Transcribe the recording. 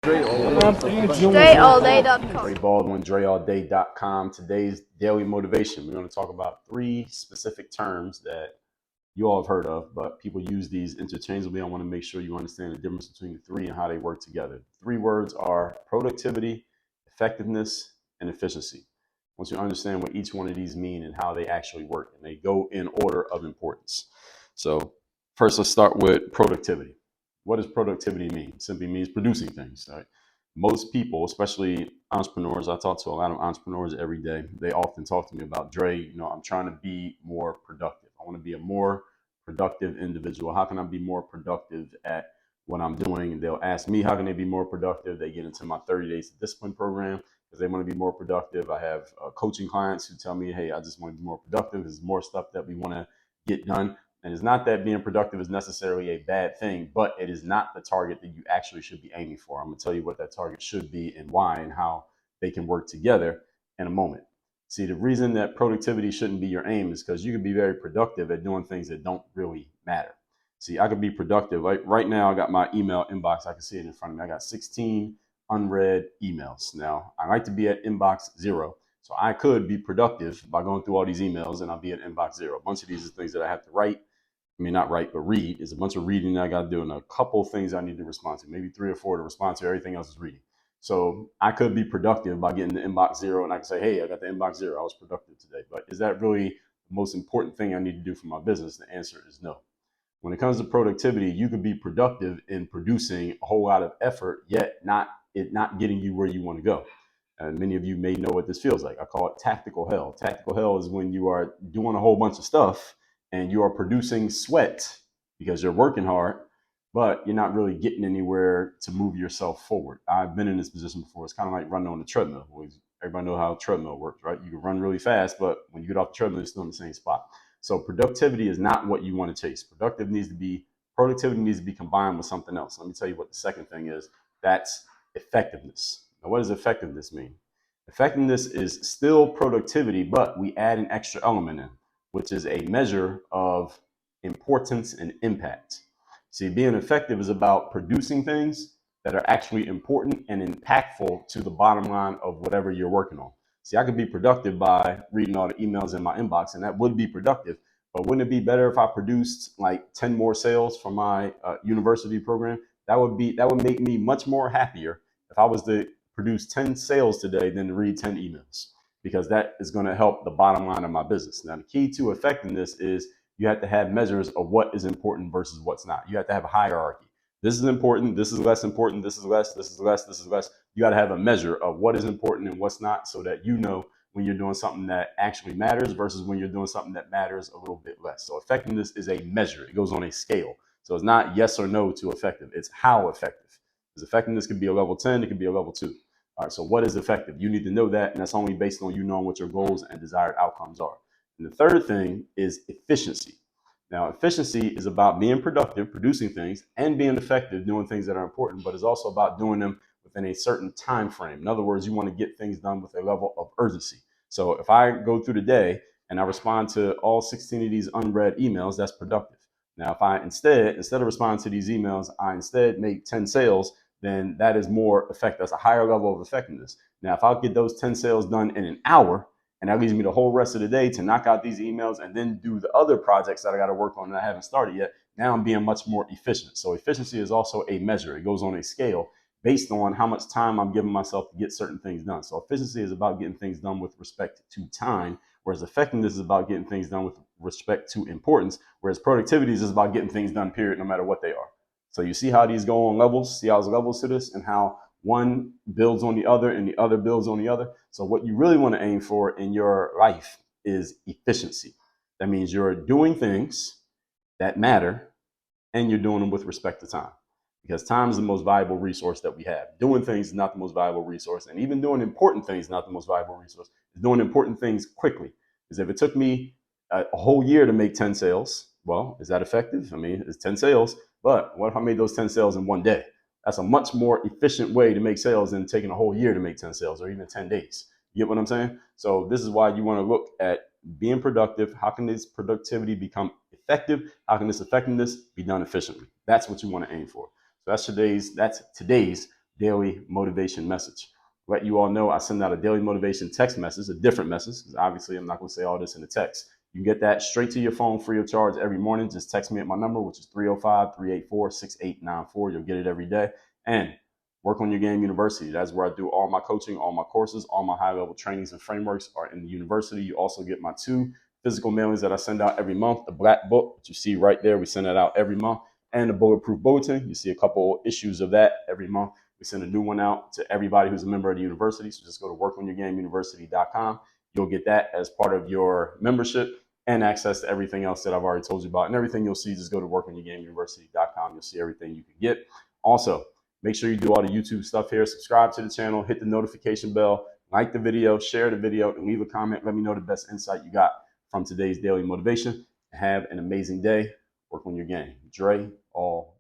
DreAllDay.com. Dre Baldwin, DreAllDay.com. Today's daily motivation. We're going to talk about 3 specific terms that you all have heard of, but people use these interchangeably. I want to make sure you understand the difference between the 3 and how they work together. 3 words are productivity, effectiveness, and efficiency. Once you understand what each one of these mean and how they actually work, and they go in order of importance. So first, let's start with productivity. What does productivity mean? It simply means producing things, right? Most people, especially entrepreneurs, I talk to a lot of entrepreneurs every day. They often talk to me about, Dre, I'm trying to be more productive. I want to be a more productive individual. How can I be more productive at what I'm doing? They'll ask me, how can they be more productive? They get into my 30 Days of Discipline program because they want to be more productive. I have coaching clients who tell me, hey, I just want to be more productive. There's more stuff that we want to get done. And it's not that being productive is necessarily a bad thing, but it is not the target that you actually should be aiming for. I'm going to tell you what that target should be and why and how they can work together in a moment. See, the reason that productivity shouldn't be your aim is because you can be very productive at doing things that don't really matter. See, I could be productive. Like right now, I got my email inbox. I can see it in front of me. I got 16 unread emails. Now, I like to be at inbox 0. So I could be productive by going through all these emails and I'll be at inbox 0. A bunch of these are things that I have to write. I mean, not write, but read. It's a bunch of reading that I got to do and a couple of things I need to respond to, maybe 3 or 4 to respond to. Everything else is reading. So I could be productive by getting the inbox 0 and I can say, hey, I got the inbox 0. I was productive today. But is that really the most important thing I need to do for my business? The answer is no. When it comes to productivity, you could be productive in producing a whole lot of effort, yet not getting you where you want to go. And many of you may know what this feels like. I call it tactical hell. Tactical hell is when you are doing a whole bunch of stuff and you are producing sweat because you're working hard, but you're not really getting anywhere to move yourself forward. I've been in this position before. It's kind of like running on the treadmill. Everybody know how a treadmill works, right? You can run really fast, but when you get off the treadmill, you're still in the same spot. So productivity is not what you want to chase. Productivity needs to be combined with something else. Let me tell you what the second thing is. That's effectiveness. Now, what does effectiveness mean? Effectiveness is still productivity, but we add an extra element in, which is a measure of importance and impact. See, being effective is about producing things that are actually important and impactful to the bottom line of whatever you're working on. See, I could be productive by reading all the emails in my inbox, and that would be productive. But wouldn't it be better if I produced like 10 more sales for my university program? That would make me much more happier if I was to produce 10 sales today than to read 10 emails, because that is going to help the bottom line of my business. Now, the key to effectiveness is you have to have measures of what is important versus what's not. You have to have a hierarchy. This is important, this is less important, this is less, this is less, this is less. You got to have a measure of what is important and what's not, so that you know when you're doing something that actually matters versus when you're doing something that matters a little bit less. So effectiveness is a measure. It goes on a scale. So it's not yes or no to effective. It's how effective. Because effectiveness could be a level 10, it could be a level 2. All right, so what is effective? You need to know that, and that's only based on you knowing what your goals and desired outcomes are. And the third thing is efficiency. Now, efficiency is about being productive, producing things, and being effective, doing things that are important, but it's also about doing them within a certain time frame. In other words, you want to get things done with a level of urgency. So if I go through the day and I respond to all 16 of these unread emails, that's productive. Now, if I instead of responding to these emails, I instead make 10 sales, then that is more effective. That's a higher level of effectiveness. Now, if I get those 10 sales done in an hour, and that leaves me the whole rest of the day to knock out these emails and then do the other projects that I got to work on that I haven't started yet, now I'm being much more efficient. So efficiency is also a measure. It goes on a scale based on how much time I'm giving myself to get certain things done. So efficiency is about getting things done with respect to time, whereas effectiveness is about getting things done with respect to importance, whereas productivity is just about getting things done, period, no matter what they are. So you see how these go on levels? See how there's levels to this, and how one builds on the other and the other builds on the other. So what you really want to aim for in your life is efficiency. That means you're doing things that matter and you're doing them with respect to time, because time is the most valuable resource that we have. Doing things is not the most valuable resource, and even doing important things is not the most valuable resource. It's doing important things quickly. Because if it took me a whole year to make 10 sales, well, is that effective? I mean, it's 10 sales, but what if I made those 10 sales in one day? That's a much more efficient way to make sales than taking a whole year to make 10 sales, or even 10 days. You get what I'm saying? So this is why you want to look at being productive. How can this productivity become effective? How can this effectiveness be done efficiently? That's what you want to aim for. So that's today's daily motivation message. Let you all know I send out a daily motivation text message, a different message, because obviously I'm not going to say all this in the text. You can get that straight to your phone free of charge every morning. Just text me at my number, which is 305-384-6894. You'll get it every day. And Work on Your Game University. That's where I do all my coaching, all my courses, all my high-level trainings and frameworks are in the university. You also get my 2 physical mailings that I send out every month. The Black Book, which you see right there, we send that out every month. And the Bulletproof Bulletin, you see a couple issues of that every month. We send a new one out to everybody who's a member of the university. So just go to workonyourgameuniversity.com. You'll get that as part of your membership and access to everything else that I've already told you about. And everything you'll see, just go to workonyourgameuniversity.com. You'll see everything you can get. Also, make sure you do all the YouTube stuff here. Subscribe to the channel, hit the notification bell, like the video, share the video, and leave a comment. Let me know the best insight you got from today's daily motivation. Have an amazing day. Work on your game. Dre, all